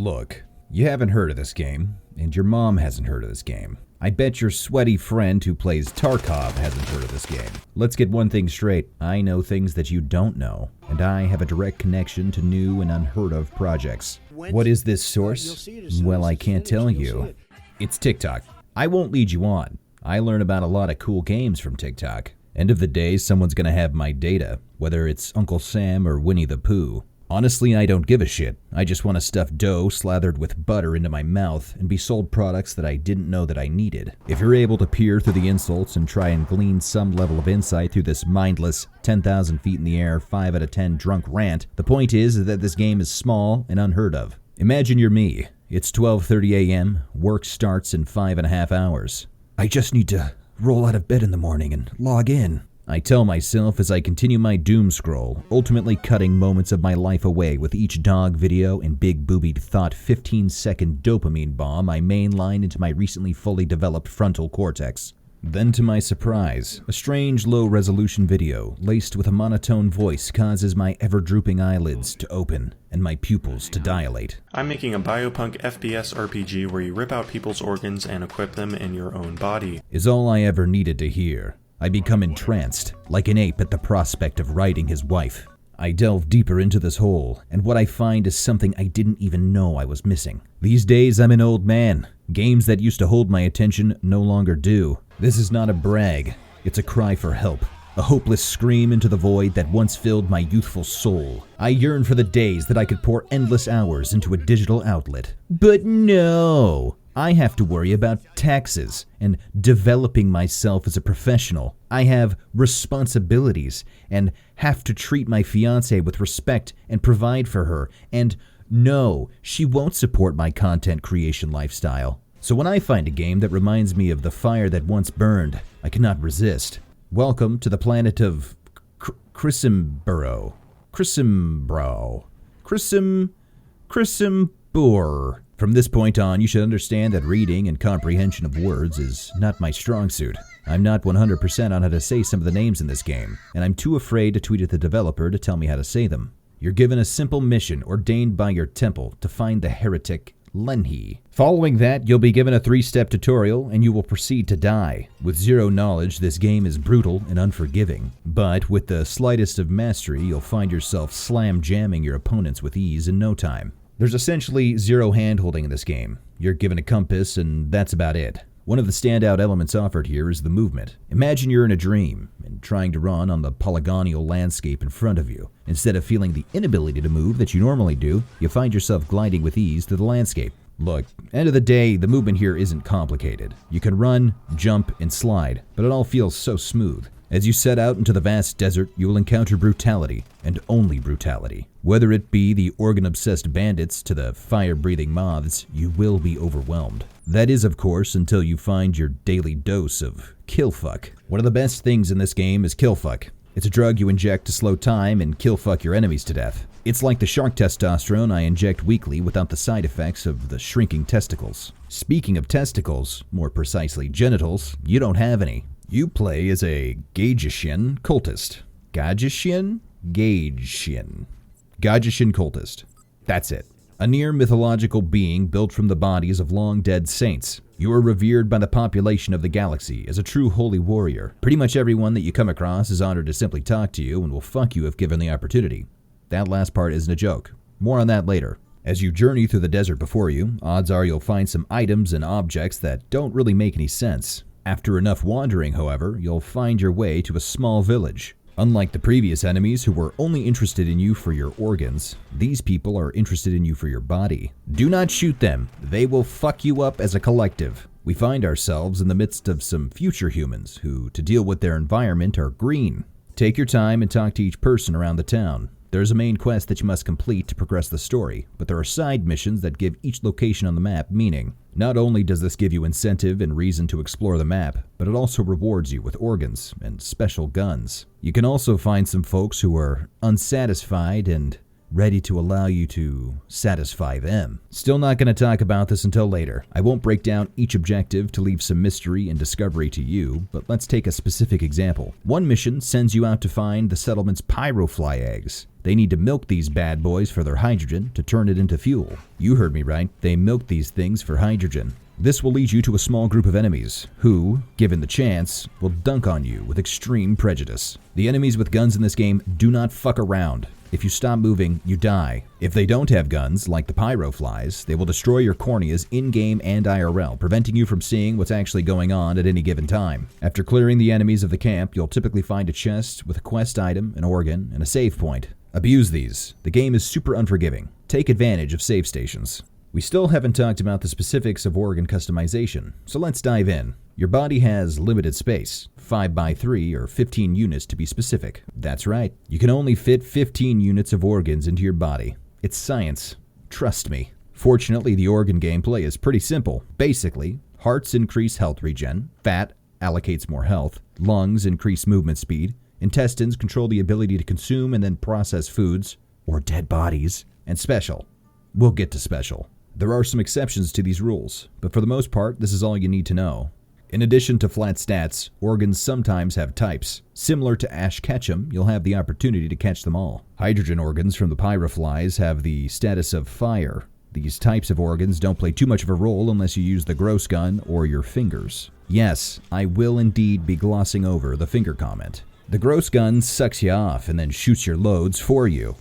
Look, you haven't heard of this game, and your mom hasn't heard of this game. I bet your sweaty friend who plays Tarkov hasn't heard of this game. Let's get one thing straight. I know things that you don't know, and I have a direct connection to new and unheard of projects. What is this source? Well, I can't tell you. It's TikTok. I won't lead you on. I learn about a lot of cool games from TikTok. End of the day, someone's gonna have my data, whether it's Uncle Sam or Winnie the Pooh. Honestly, I don't give a shit. I just want to stuff dough slathered with butter into my mouth and be sold products that I didn't know that I needed. If you're able to peer through the insults and try and glean some level of insight through this mindless, 10,000 feet in the air, 5 out of 10 drunk rant, the point is that this game is small and unheard of. Imagine you're me. It's 12:30 a.m., work starts in 5.5 hours. I just need to roll out of bed in the morning and log in, I tell myself as I continue my doom scroll, ultimately cutting moments of my life away with each dog video and big boobied thought 15-second dopamine bomb I mainline into my recently fully developed frontal cortex. Then to my surprise, a strange low-resolution video laced with a monotone voice causes my ever-drooping eyelids to open and my pupils to dilate. I'm making a biopunk FPS RPG where you rip out people's organs and equip them in your own body. Is all I ever needed to hear. I become entranced, like an ape at the prospect of riding his wife. I delve deeper into this hole, and what I find is something I didn't even know I was missing. These days I'm an old man. Games that used to hold my attention no longer do. This is not a brag, it's a cry for help. A hopeless scream into the void that once filled my youthful soul. I yearn for the days that I could pour endless hours into a digital outlet. But no! I have to worry about taxes and developing myself as a professional. I have responsibilities and have to treat my fiancée with respect and provide for her. And no, she won't support my content creation lifestyle. So when I find a game that reminds me of the fire that once burned, I cannot resist. Welcome to the planet of Chrisimbro. From this point on, you should understand that reading and comprehension of words is not my strong suit. I'm not 100% on how to say some of the names in this game, and I'm too afraid to tweet at the developer to tell me how to say them. You're given a simple mission ordained by your temple to find the heretic Lenhi. Following that, you'll be given a 3-step tutorial and you will proceed to die. With zero knowledge, this game is brutal and unforgiving. But with the slightest of mastery, you'll find yourself slam-jamming your opponents with ease in no time. There's essentially zero hand-holding in this game. You're given a compass and that's about it. One of the standout elements offered here is the movement. Imagine you're in a dream and trying to run on the polygonal landscape in front of you. Instead of feeling the inability to move that you normally do, you find yourself gliding with ease through the landscape. Look, end of the day, the movement here isn't complicated. You can run, jump, and slide, but it all feels so smooth. As you set out into the vast desert, you will encounter brutality, and only brutality. Whether it be the organ-obsessed bandits to the fire-breathing moths, you will be overwhelmed. That is, of course, until you find your daily dose of killfuck. One of the best things in this game is killfuck. It's a drug you inject to slow time and killfuck your enemies to death. It's like the shark testosterone I inject weekly without the side effects of the shrinking testicles. Speaking of testicles, more precisely genitals, you don't have any. You play as a Gajishin cultist. Gajishin cultist. That's it. A near mythological being built from the bodies of long-dead saints. You are revered by the population of the galaxy as a true holy warrior. Pretty much everyone that you come across is honored to simply talk to you and will fuck you if given the opportunity. That last part isn't a joke. More on that later. As you journey through the desert before you, odds are you'll find some items and objects that don't really make any sense. After enough wandering, however, you'll find your way to a small village. Unlike the previous enemies who were only interested in you for your organs, these people are interested in you for your body. Do not shoot them. They will fuck you up as a collective. We find ourselves in the midst of some future humans who, to deal with their environment, are green. Take your time and talk to each person around the town. There's a main quest that you must complete to progress the story, but there are side missions that give each location on the map meaning. Not only does this give you incentive and reason to explore the map, but it also rewards you with organs and special guns. You can also find some folks who are unsatisfied and ready to allow you to satisfy them. Still not going to talk about this until later. I won't break down each objective to leave some mystery and discovery to you, but let's take a specific example. One mission sends you out to find the settlement's pyrofly eggs. They need to milk these bad boys for their hydrogen to turn it into fuel. You heard me right. They milk these things for hydrogen. This will lead you to a small group of enemies who, given the chance, will dunk on you with extreme prejudice. The enemies with guns in this game do not fuck around. If you stop moving, you die. If they don't have guns, like the pyroflies, they will destroy your corneas in-game and IRL, preventing you from seeing what's actually going on at any given time. After clearing the enemies of the camp, you'll typically find a chest with a quest item, an organ, and a save point. Abuse these. The game is super unforgiving. Take advantage of save stations. We still haven't talked about the specifics of organ customization, so let's dive in. Your body has limited space, 5x3 or 15 units to be specific. That's right, you can only fit 15 units of organs into your body. It's science. Trust me. Fortunately, the organ gameplay is pretty simple. Basically, hearts increase health regen, fat allocates more health, lungs increase movement speed, intestines control the ability to consume and then process foods, or dead bodies, and special. We'll get to special. There are some exceptions to these rules, but for the most part, this is all you need to know. In addition to flat stats, organs sometimes have types. Similar to Ash Ketchum, you'll have the opportunity to catch them all. Hydrogen organs from the pyroflies have the status of fire. These types of organs don't play too much of a role unless you use the gross gun or your fingers. Yes, I will indeed be glossing over the finger comment. The gross gun sucks you off and then shoots your loads for you.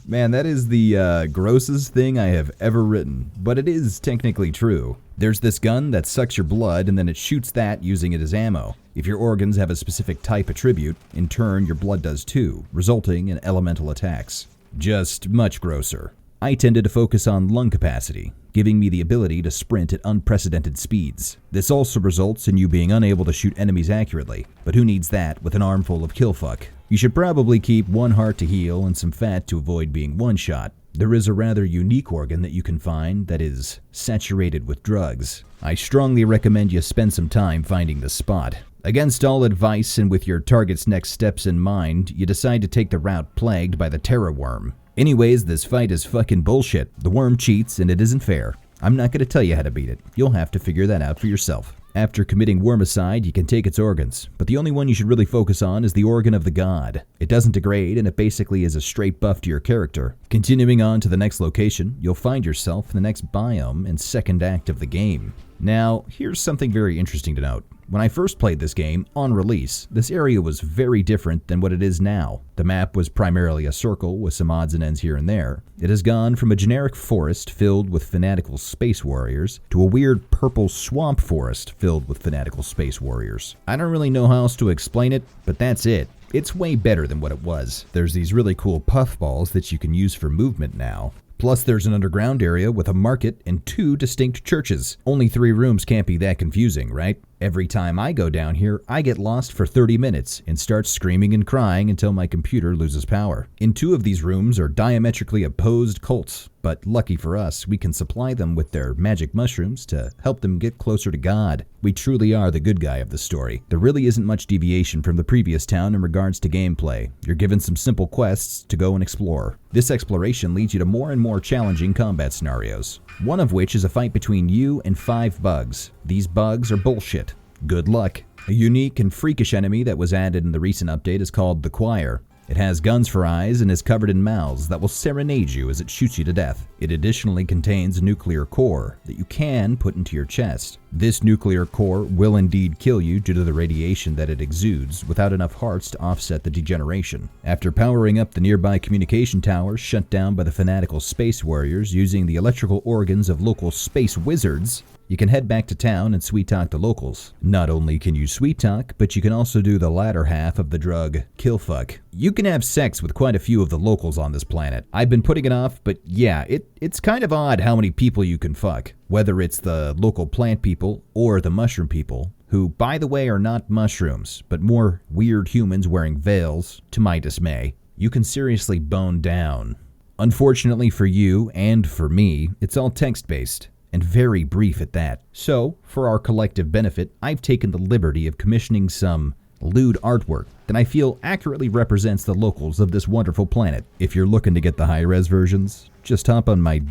Man, that is the grossest thing I have ever written, but it is technically true. There's this gun that sucks your blood and then it shoots that using it as ammo. If your organs have a specific type attribute, in turn your blood does too, resulting in elemental attacks. Just much grosser. I tended to focus on lung capacity, giving me the ability to sprint at unprecedented speeds. This also results in you being unable to shoot enemies accurately, but who needs that with an armful of killfuck? You should probably keep one heart to heal and some fat to avoid being one-shot. There is a rather unique organ that you can find that is saturated with drugs. I strongly recommend you spend some time finding the spot. Against all advice and with your target's next steps in mind, you decide to take the route plagued by the terror worm. Anyways, this fight is fucking bullshit. The worm cheats and it isn't fair. I'm not going to tell you how to beat it. You'll have to figure that out for yourself. After committing wormicide, you can take its organs, but the only one you should really focus on is the organ of the god. It doesn't degrade and it basically is a straight buff to your character. Continuing on to the next location, you'll find yourself in the next biome and second act of the game. Now, here's something very interesting to note. When I first played this game, on release, this area was very different than what it is now. The map was primarily a circle with some odds and ends here and there. It has gone from a generic forest filled with fanatical space warriors to a weird purple swamp forest filled with fanatical space warriors. I don't really know how else to explain it, but that's it. It's way better than what it was. There's these really cool puffballs that you can use for movement now. Plus, there's an underground area with a market and 2 distinct churches. Only 3 rooms can't be that confusing, right? Every time I go down here, I get lost for 30 minutes and start screaming and crying until my computer loses power. In 2 of these rooms are diametrically opposed cults, but lucky for us, we can supply them with their magic mushrooms to help them get closer to God. We truly are the good guy of the story. There really isn't much deviation from the previous town in regards to gameplay. You're given some simple quests to go and explore. This exploration leads you to more and more challenging combat scenarios. One of which is a fight between you and 5 bugs. These bugs are bullshit. Good luck. A unique and freakish enemy that was added in the recent update is called the Choir. It has guns for eyes and is covered in mouths that will serenade you as it shoots you to death. It additionally contains a nuclear core that you can put into your chest. This nuclear core will indeed kill you due to the radiation that it exudes without enough hearts to offset the degeneration. After powering up the nearby communication tower shut down by the fanatical space warriors using the electrical organs of local space wizards, you can head back to town and sweet talk the locals. Not only can you sweet talk, but you can also do the latter half of the drug, killfuck. You can have sex with quite a few of the locals on this planet. I've been putting it off, but yeah, it's kind of odd how many people you can fuck. Whether it's the local plant people or the mushroom people, who, by the way, are not mushrooms, but more weird humans wearing veils, to my dismay. You can seriously bone down. Unfortunately for you and for me, it's all text-based. And very brief at that. So, for our collective benefit, I've taken the liberty of commissioning some lewd artwork that I feel accurately represents the locals of this wonderful planet. If you're looking to get the high-res versions, just hop on my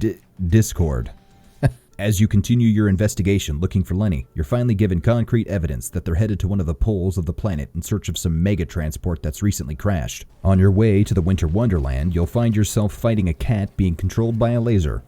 Discord. As you continue your investigation looking for Lenny, you're finally given concrete evidence that they're headed to one of the poles of the planet in search of some mega transport that's recently crashed. On your way to the Winter Wonderland, you'll find yourself fighting a cat being controlled by a laser.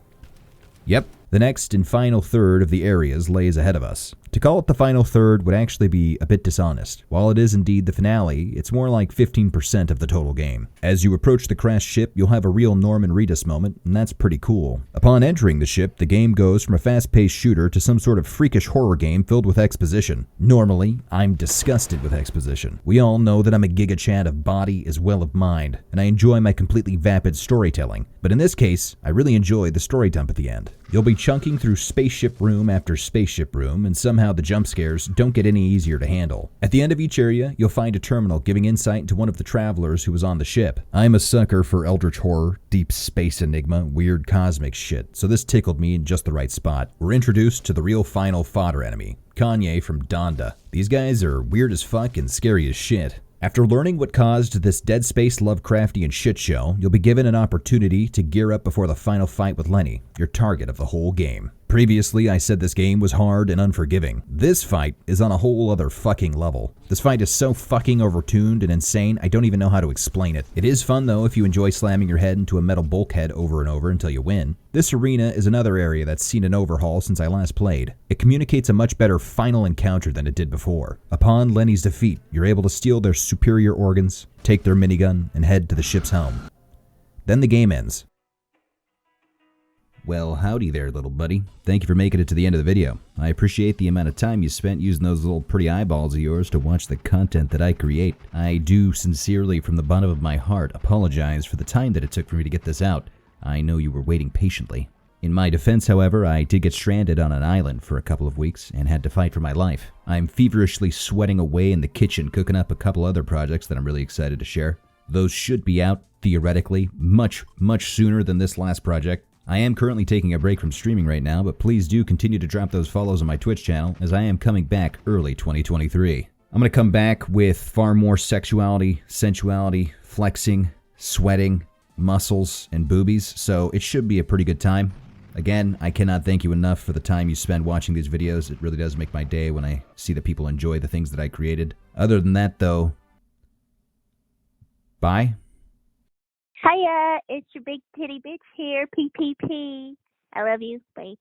Yep, the next and final third of the areas lays ahead of us. To call it the final third would actually be a bit dishonest. While it is indeed the finale, it's more like 15% of the total game. As you approach the crashed ship, you'll have a real Norman Reedus moment, and that's pretty cool. Upon entering the ship, the game goes from a fast-paced shooter to some sort of freakish horror game filled with exposition. Normally, I'm disgusted with exposition. We all know that I'm a giga-chat of body as well of mind, and I enjoy my completely vapid storytelling. But in this case, I really enjoy the story dump at the end. You'll be chunking through spaceship room after spaceship room, and somehow the jump scares don't get any easier to handle. At the end of each area, you'll find a terminal giving insight into one of the travelers who was on the ship. I'm a sucker for eldritch horror, deep space enigma, weird cosmic shit, so this tickled me in just the right spot. We're introduced to the real final fodder enemy, Kanye from Donda. These guys are weird as fuck and scary as shit. After learning what caused this Dead Space Lovecraftian shit show, you'll be given an opportunity to gear up before the final fight with Lenny, your target of the whole game. Previously, I said this game was hard and unforgiving. This fight is on a whole other fucking level. This fight is so fucking overtuned and insane, I don't even know how to explain it. It is fun though if you enjoy slamming your head into a metal bulkhead over and over until you win. This arena is another area that's seen an overhaul since I last played. It communicates a much better final encounter than it did before. Upon Lenny's defeat, you're able to steal their superior organs, take their minigun, and head to the ship's helm. Then the game ends. Well, howdy there, little buddy. Thank you for making it to the end of the video. I appreciate the amount of time you spent using those little pretty eyeballs of yours to watch the content that I create. I do sincerely, from the bottom of my heart, apologize for the time that it took for me to get this out. I know you were waiting patiently. In my defense, however, I did get stranded on an island for a couple of weeks and had to fight for my life. I'm feverishly sweating away in the kitchen cooking up a couple other projects that I'm really excited to share. Those should be out, theoretically, much sooner than this last project. I am currently taking a break from streaming right now, but please do continue to drop those follows on my Twitch channel, as I am coming back early 2023. I'm going to come back with far more sexuality, sensuality, flexing, sweating, muscles, and boobies, so it should be a pretty good time. Again, I cannot thank you enough for the time you spend watching these videos. It really does make my day when I see that people enjoy the things that I created. Other than that, though, bye. Hiya, it's your big titty bitch here, PPP. I love you. Bye.